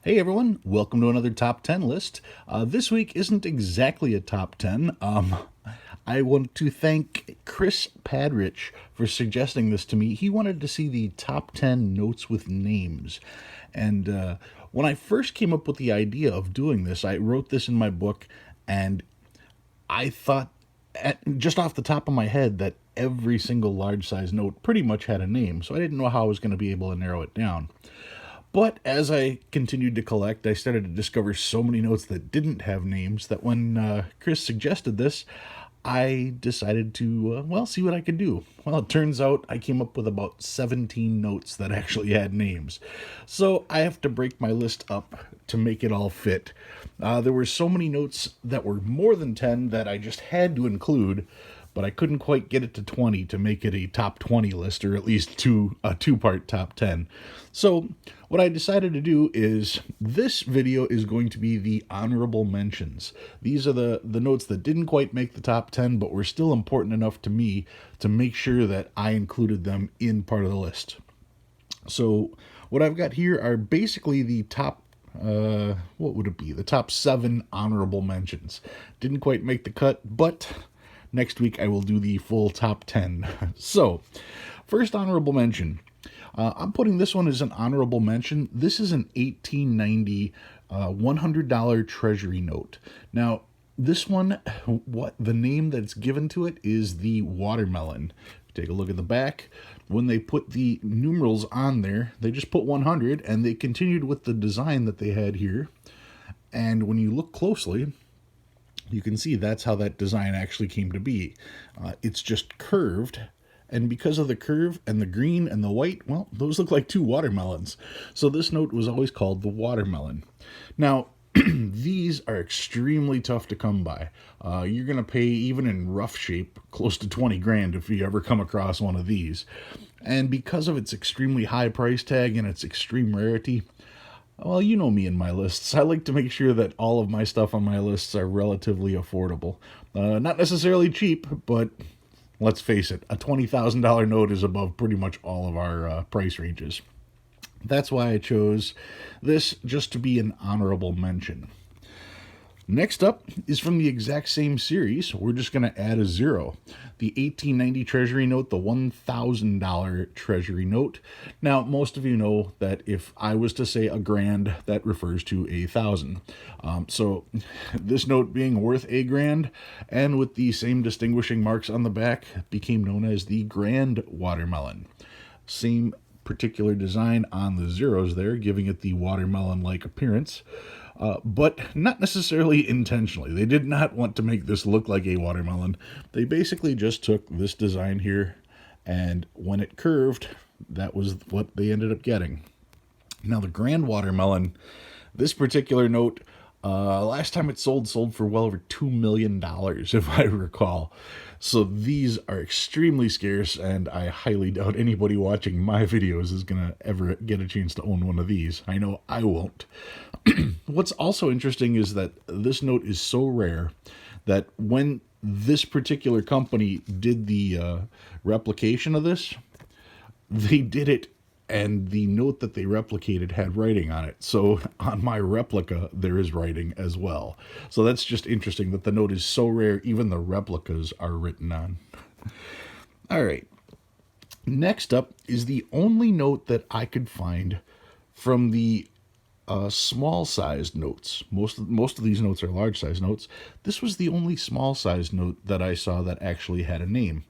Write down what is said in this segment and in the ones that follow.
Hey everyone, welcome to another top 10 list. This week isn't exactly a top 10. I want to thank Chris Padrich for suggesting this to me. He wanted to see the top 10 notes with names. And when I first came up with the idea of doing this, I wrote this in my book, and I thought, just off the top of my head, that every single large size note pretty much had a name, so I didn't know how I was going to be able to narrow it down. But as I continued to collect, I started to discover so many notes that didn't have names that when Chris suggested this, I decided to, see what I could do. Well, it turns out I came up with about 17 notes that actually had names. So I have to break my list up to make it all fit. There were so many notes that were more than 10 that I just had to include, but I couldn't quite get it to 20 to make it a top 20 list, or at least a two-part top 10. So what I decided to do is this video is going to be the honorable mentions. These are the notes that didn't quite make the top 10, but were still important enough to me to make sure that I included them in part of the list. So what I've got here are basically the top what would it be? The top 7 honorable mentions. Didn't quite make the cut, but next week I will do the full top 10. So, first honorable mention. I'm putting this one as an honorable mention. This is an 1890 $100 Treasury note. Now, this one, what the name that's given to it is the watermelon. Take a look at the back. When they put the numerals on there, they just put 100, and they continued with the design that they had here. And when you look closely, you can see that's how that design actually came to be. It's just curved, and because of the curve and the green and the white, well, those look like two watermelons. So this note was always called the watermelon. Now, these are extremely tough to come by. You're going to pay, even in rough shape, close to 20 grand if you ever come across one of these. And because of its extremely high price tag and its extreme rarity, well, you know me and my lists. I like to make sure that all of my stuff on my lists are relatively affordable. Not necessarily cheap, but let's face it, a $20,000 note is above pretty much all of our price ranges. That's why I chose this just to be an honorable mention. Next up is from the exact same series. We're just going to add a 0. The 1890 Treasury note, the $1,000 Treasury note. Now, most of you know that if I was to say a grand, that refers to 1,000. So this note being worth a grand and with the same distinguishing marks on the back became known as the Grand Watermelon. Same particular design on the zeros there, giving it the watermelon-like appearance. But not necessarily intentionally. They did not want to make this look like a watermelon. They basically just took this design here, and when it curved, that was what they ended up getting. Now, the Grand Watermelon, this particular note, last time it sold for well over $2 million, if I recall. So these are extremely scarce, and I highly doubt anybody watching my videos is going to ever get a chance to own one of these. I know I won't. What's also interesting is that this note is so rare that when this particular company did the replication of this, they did it, and the note that they replicated had writing on it. So on my replica, there is writing as well. So that's just interesting that the note is so rare, even the replicas are written on. All right. Next up is the only note that I could find from the small-sized notes. Most of these notes are large-sized notes. This was the only small-sized note that I saw that actually had a name.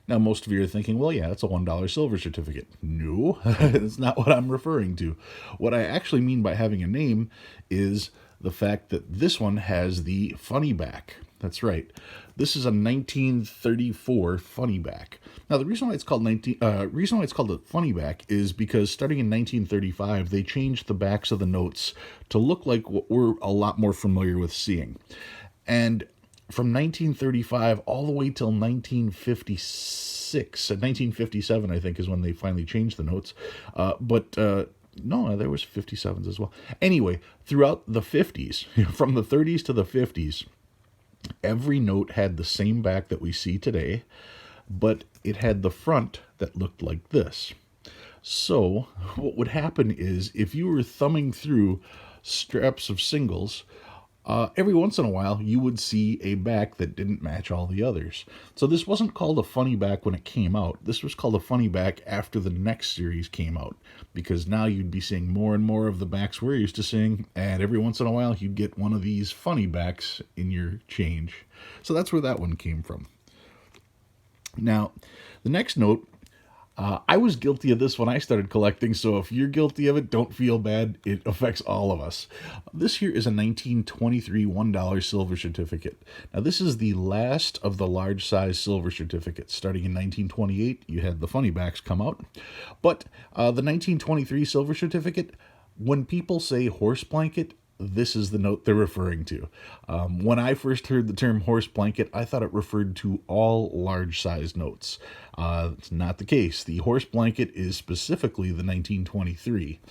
Now, most of you are thinking, well, yeah, it's a $1 silver certificate. No, that's not what I'm referring to. What I actually mean by having a name is the fact that this one has the funny back. That's right. This is a 1934 funny back. Now, the reason why it's called a funny back is because starting in 1935, they changed the backs of the notes to look like what we're a lot more familiar with seeing. And from 1935 all the way till 1956, 1957, I think, is when they finally changed the notes. No, there was 57s as well. Anyway, throughout the 50s, from the 30s to the 50s, every note had the same back that we see today, but it had the front that looked like this. So, what would happen is if you were thumbing through straps of singles, every once in a while you would see a back that didn't match all the others. So, this wasn't called a funny back when it came out. This was called a funny back after the next series came out, because now you'd be seeing more and more of the backs we're used to seeing, and every once in a while you'd get one of these funny backs in your change. So, that's where that one came from. Now, the next note, I was guilty of this when I started collecting, so if you're guilty of it, don't feel bad. It affects all of us. This here is a 1923 $1 silver certificate. Now, this is the last of the large size silver certificates. Starting in 1928, you had the funny backs come out. But the 1923 silver certificate, when people say horse blanket, this is the note they're referring to. When I first heard the term horse blanket, I thought it referred to all large size notes. It's not the case. The horse blanket is specifically the 1923.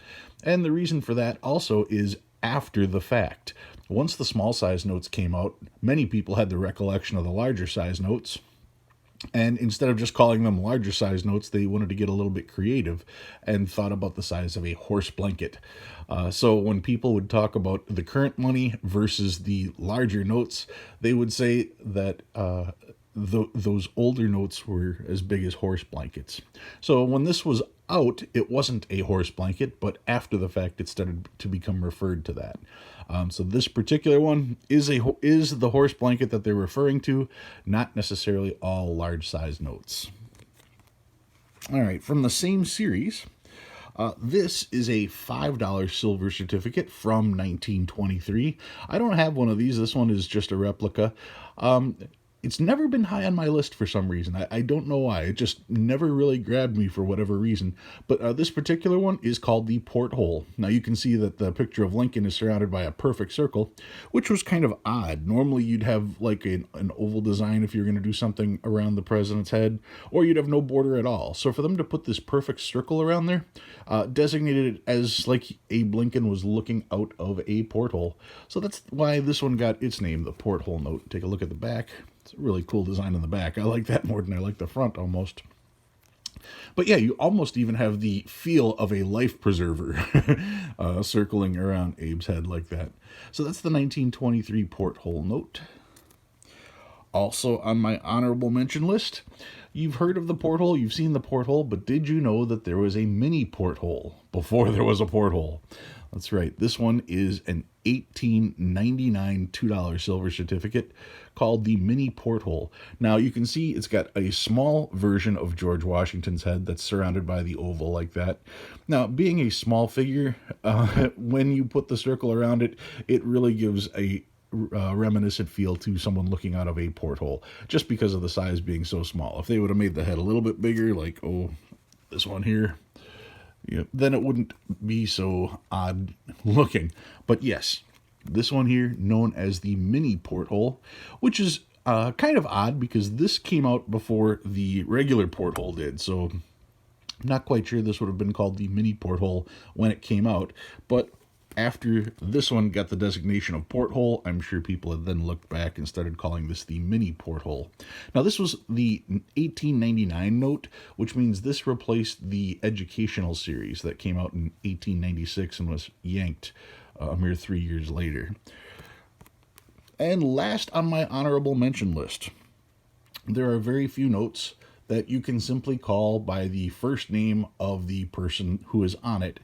And the reason for that also is after the fact. Once the small size notes came out, many people had the recollection of the larger size notes. And instead of just calling them larger size notes, they wanted to get a little bit creative and thought about the size of a horse blanket. So when people would talk about the current money versus the larger notes, they would say that those older notes were as big as horse blankets. So when this was out, it wasn't a horse blanket, but after the fact, it started to become referred to that. So this particular one is the horse blanket that they're referring to, not necessarily all large size notes. All right, from the same series, this is a $5 silver certificate from 1923. I don't have one of these. This one is just a replica. It's never been high on my list for some reason. I don't know why. It just never really grabbed me for whatever reason. But this particular one is called the porthole. Now you can see that the picture of Lincoln is surrounded by a perfect circle, which was kind of odd. Normally you'd have like an oval design if you're going to do something around the president's head, or you'd have no border at all. So for them to put this perfect circle around there, designated it as like Abe Lincoln was looking out of a porthole. So that's why this one got its name, the porthole note. Take a look at the back. It's a really cool design on the back. I like that more than I like the front almost. But yeah, you almost even have the feel of a life preserver circling around Abe's head like that. So that's the 1923 porthole note. Also on my honorable mention list, you've heard of the porthole, you've seen the porthole, but did you know that there was a mini porthole before there was a porthole? That's right. This one is an 1899 $2 silver certificate called the mini porthole. Now you can see it's got a small version of George Washington's head that's surrounded by the oval like that. Now, being a small figure, when you put the circle around it, it really gives a reminiscent feel to someone looking out of a porthole, just because of the size being so small. If they would have made the head a little bit bigger, like, this one here, then it wouldn't be so odd looking. But yes, this one here, known as the mini porthole, which is kind of odd because this came out before the regular porthole did. So I'm not quite sure this would have been called the mini porthole when it came out. But after this one got the designation of porthole, I'm sure people had then looked back and started calling this the mini porthole. Now, this was the 1899 note, which means this replaced the educational series that came out in 1896 and was yanked a mere 3 years later. And last on my honorable mention list, there are very few notes that you can simply call by the first name of the person who is on it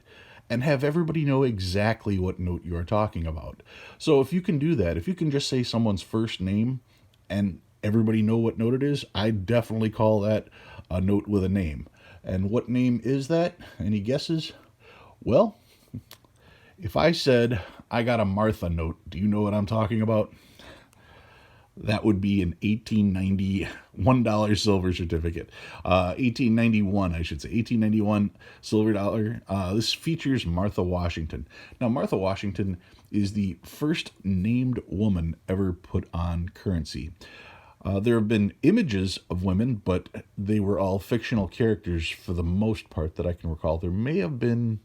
and have everybody know exactly what note you are talking about. So if you can do that, if you can just say someone's first name and everybody know what note it is, I definitely call that a note with a name. And what name is that? Any guesses? Well, if I said I got a Martha note, do you know what I'm talking about? That would be an 1890 $1 silver certificate. 1891, I should say. 1891 silver dollar. This features Martha Washington. Now, Martha Washington is the first named woman ever put on currency. There have been images of women, but they were all fictional characters for the most part that I can recall. There may have been...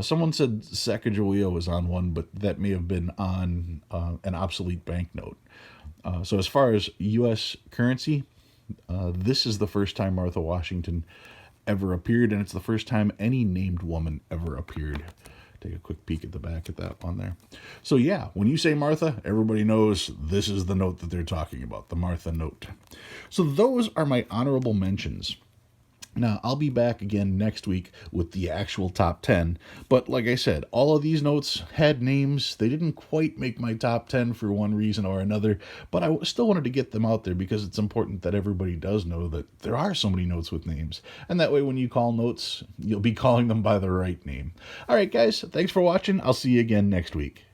someone said Sacagawea was on one, but that may have been on an obsolete banknote. So as far as U.S. currency, this is the first time Martha Washington ever appeared, and it's the first time any named woman ever appeared. Take a quick peek at the back at that one there. So yeah, when you say Martha, everybody knows this is the note that they're talking about, the Martha note. So those are my honorable mentions. Now, I'll be back again next week with the actual top 10, but like I said, all of these notes had names. They didn't quite make my top 10 for one reason or another, but I still wanted to get them out there because it's important that everybody does know that there are so many notes with names. And that way, when you call notes, you'll be calling them by the right name. All right, guys, thanks for watching. I'll see you again next week.